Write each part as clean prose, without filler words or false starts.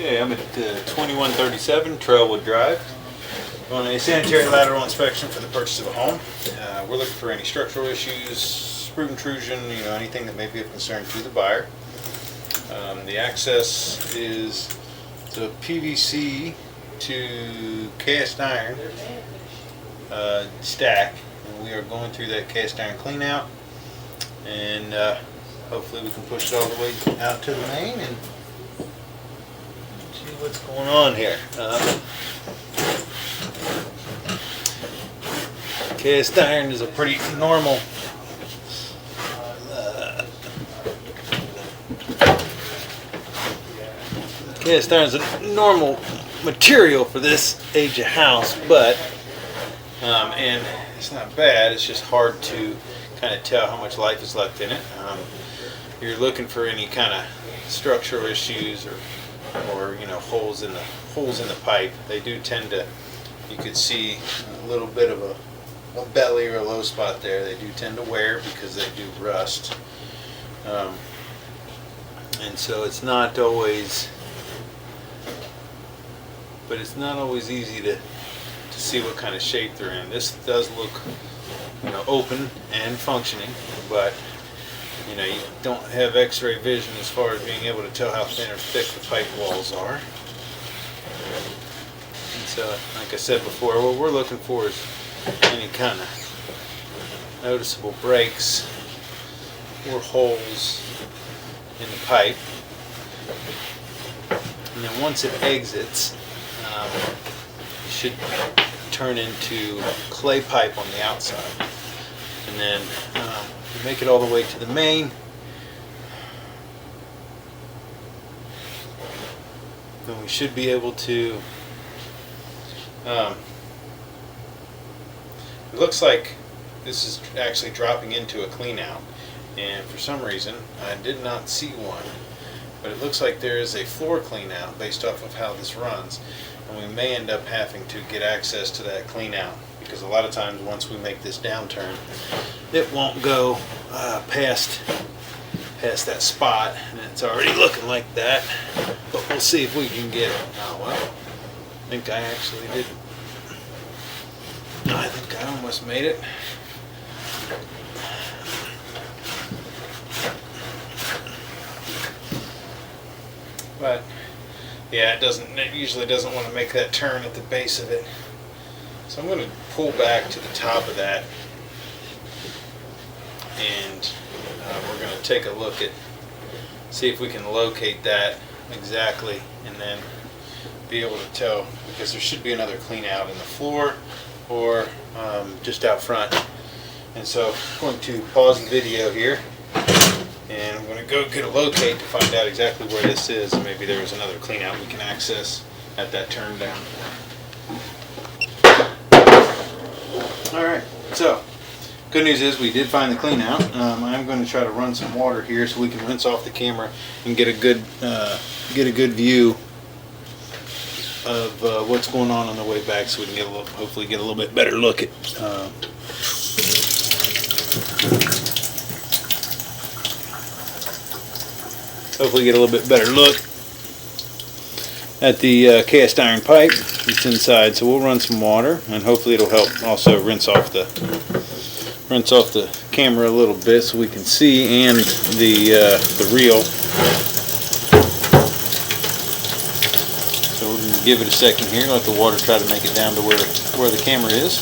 Okay, I'm at 2137 Trailwood Drive on a sanitary lateral inspection for the purchase of a home. We're looking for any structural issues, sprue intrusion, anything that may be of concern to the buyer. The access is the PVC to cast iron stack, and we are going through that cast iron clean out, and hopefully we can push it all the way out to the main and see what's going on here. Cast iron is a pretty normal cast iron is a normal material for this age of house, but and it's not bad. It's just hard to kind of tell how much life is left in it. You're looking for any kind of structural issues or holes in the pipe. They do tend to, you could see a little bit of a belly or a low spot there. They do tend to wear because they do rust, and so it's not always, but it's not always easy to see what kind of shape they're in. This does look open and functioning, but you don't have x-ray vision as far as being able to tell how thin or thick the pipe walls are. And so, like I said before, what we're looking for is any kind of noticeable breaks or holes in the pipe. And then once it exits, it should turn into clay pipe on the outside. And then you make it all the way to the main, then we should be able to, it looks like this is actually dropping into a clean out, and for some reason I did not see one, but it looks like there is a floor clean out based off of how this runs, and we may end up having to get access to that clean out, because a lot of times once we make this downturn, it won't go past that spot, and it's already looking like that. But we'll see if we can get it. Oh well, I think I actually did. I think I almost made it. But yeah, it usually doesn't want to make that turn at the base of it. So I'm going to pull back to the top of that, and we're going to take a look at, see if we can locate that exactly, and then be able to tell, because there should be another clean out in the floor or just out front. And so I'm going to pause the video here, and I'm going to go get a locate to find out exactly where this is, and maybe there is another clean out we can access at that turn down. Alright, so good news is we did find the clean out. I'm going to try to run some water here so we can rinse off the camera and get a good view of what's going on the way back, so we can hopefully get a little bit better look at the cast iron pipe that's inside. So we'll run some water, and hopefully it'll help also rinse off the camera a little bit so we can see, and the reel. So we're going to give it a second here, let the water try to make it down to where the camera is.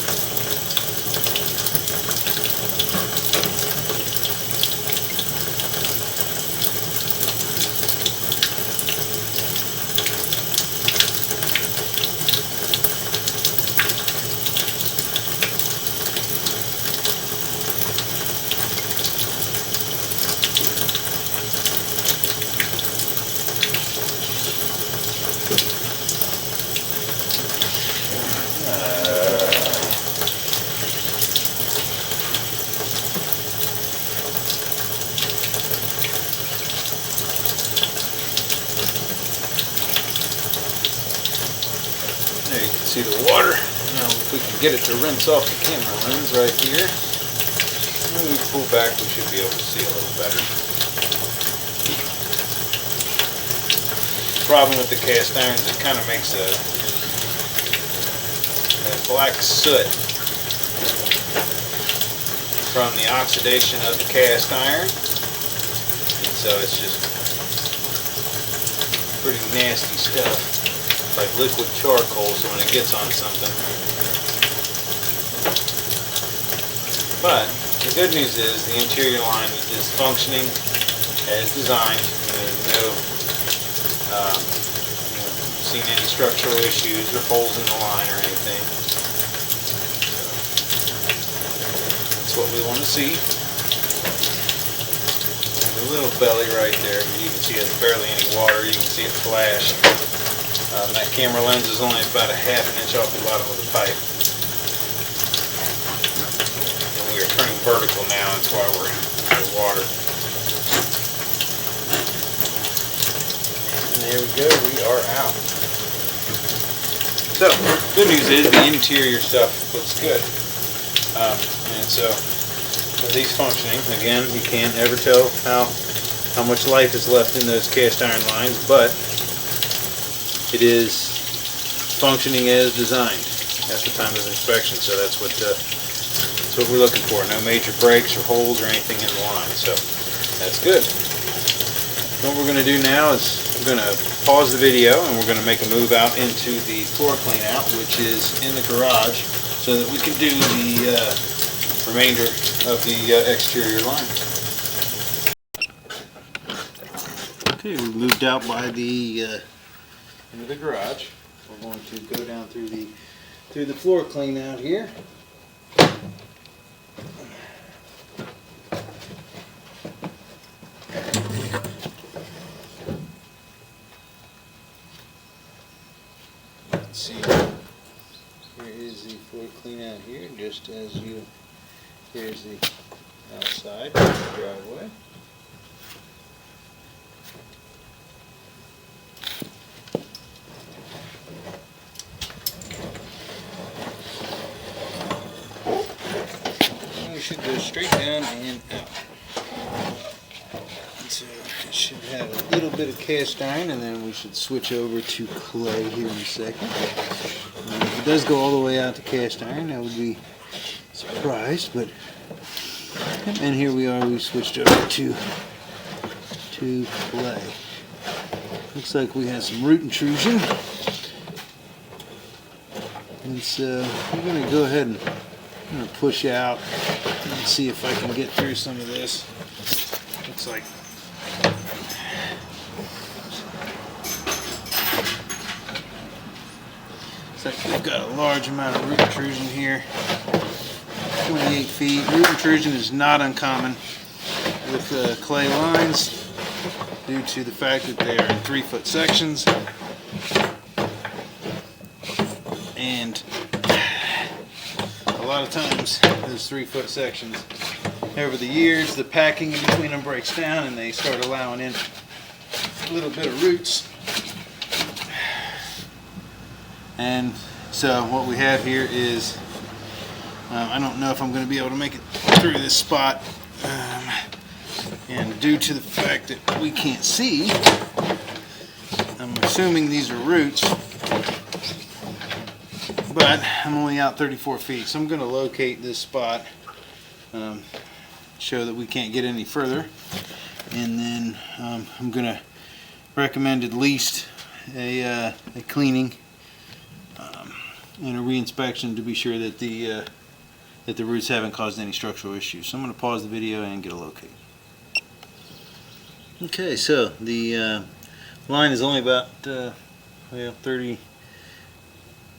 There you can see the water. Now if we can get it to rinse off the camera lens right here, when we pull back we should be able to see a little better. problem with the cast iron is it kind of makes a black soot from the oxidation of the cast iron. So it's just pretty nasty stuff. It's like liquid charcoal, so when it gets on something. But the good news is the interior line is functioning as designed. There's no seen any structural issues or holes in the line or anything. So that's what we want to see. And the little belly right there, you can see there's barely any water. You can see it flash. That camera lens is only about a ½ inch off the bottom of the pipe. We're turning vertical now, that's why we're out of water. And there we go, we are out. So, good news is the interior stuff looks good. And so, with these functioning, again, you can't ever tell how much life is left in those cast iron lines, but it is functioning as designed at the time of inspection, so that's what we're looking for. No major breaks or holes or anything in the line, so that's good. What we're going to do now is we're going to pause the video and we're going to make a move out into the floor clean out, which is in the garage, so that we can do the remainder of the exterior line. Okay, we moved out by the into the garage. We're going to go down through the floor clean out here. Let's see. Here is the floor clean out here, just as here's the outside driveway. And we should go straight down and out. So it should have a little bit of cast iron, and then we should switch over to clay here in a second. And if it does go all the way out to cast iron, I would be surprised, but and here we are, we switched over to clay. Looks like we have some root intrusion, and so I'm going to go ahead and push out and see if I can get through some of this. Looks like we've got a large amount of root intrusion here. 28 feet. Root intrusion is not uncommon with clay lines due to the fact that they are in 3-foot sections, and a lot of times those 3-foot sections, over the years the packing in between them breaks down and they start allowing in a little bit of roots. And so what we have here is, I don't know if I'm going to be able to make it through this spot, and due to the fact that we can't see, I'm assuming these are roots, but I'm only out 34 feet, so I'm going to locate this spot, show that we can't get any further, and then I'm going to recommend at least a cleaning and a reinspection to be sure that the roots haven't caused any structural issues. So I'm going to pause the video and get a locate. Okay, so the line is only about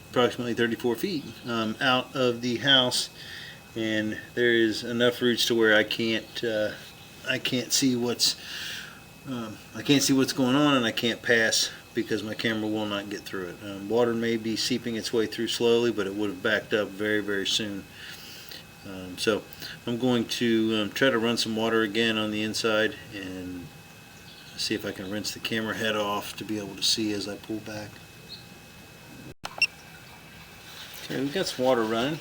approximately 34 feet out of the house, and there is enough roots to where I can't see what's going on, and I can't pass because my camera will not get through it. Water may be seeping its way through slowly, but it would have backed up very, very soon. So I'm going to try to run some water again on the inside and see if I can rinse the camera head off to be able to see as I pull back. Okay, we've got some water running.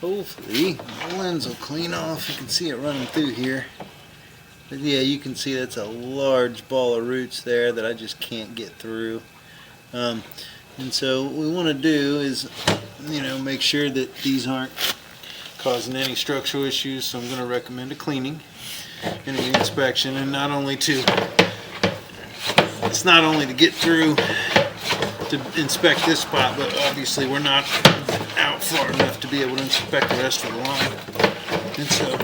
Hopefully the lens will clean off. You can see it running through here. But yeah, you can see that's a large ball of roots there that I just can't get through. And so what we want to do is, make sure that these aren't causing any structural issues. So I'm going to recommend a cleaning and an inspection, and it's not only to get through to inspect this spot, but obviously we're not out far enough to be able to inspect the rest of the line. And so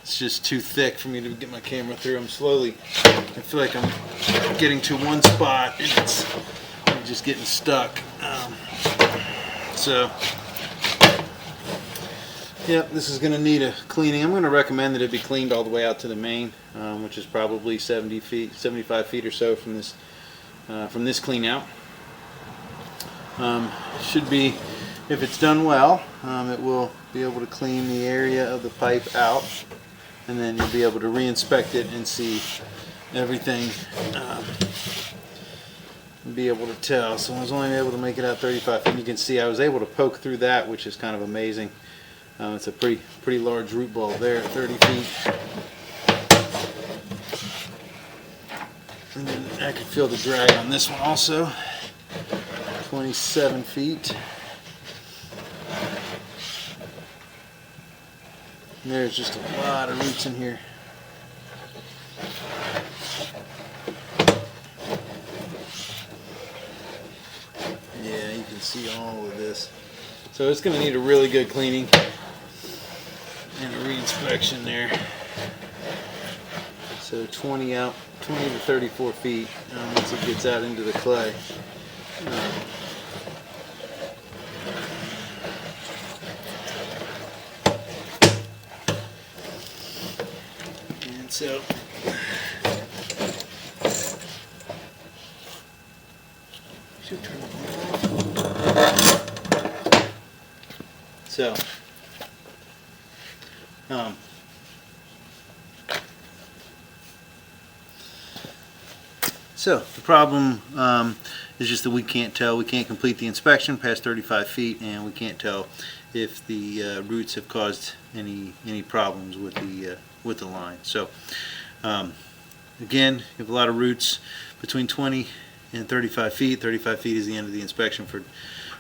it's just too thick for me to get my camera through. I feel like I'm getting to one spot and I'm just getting stuck. Yep, this is going to need a cleaning. I'm going to recommend that it be cleaned all the way out to the main, which is probably 75 feet or so from this clean out. Should be, if it's done well, it will be able to clean the area of the pipe out, and then you'll be able to re-inspect it and see everything, and be able to tell. So I was only able to make it out 35 feet. You can see I was able to poke through that, which is kind of amazing. It's a pretty large root ball there at 30 feet. And then I can feel the drag on this one also. 27 feet. And there's just a lot of roots in here. Yeah, you can see all of this. So it's going to need a really good cleaning and a re-inspection there. So 20 to 34 feet once it gets out into the clay. And so So the problem is just that we can't complete the inspection past 35 feet, and we can't tell if the roots have caused any problems with the line. So again, you have a lot of roots between 20 and 35 feet. 35 feet is the end of the inspection for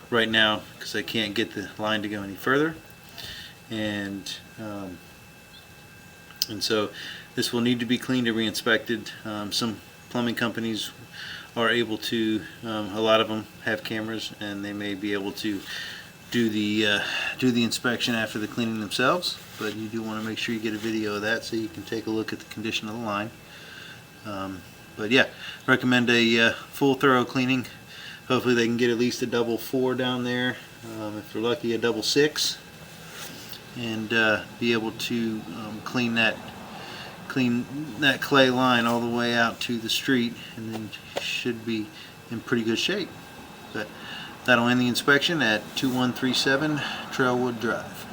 right now, because I can't get the line to go any further, and so this will need to be cleaned and re-inspected. Some plumbing companies are able to, a lot of them have cameras, and they may be able to do the inspection after the cleaning themselves, but you do want to make sure you get a video of that so you can take a look at the condition of the line. But yeah, recommend a full thorough cleaning. Hopefully they can get at least a double 4 down there, if they're lucky a double 6, and be able to clean that clay line all the way out to the street, and then should be in pretty good shape. But that'll end the inspection at 2137 Trailwood Drive.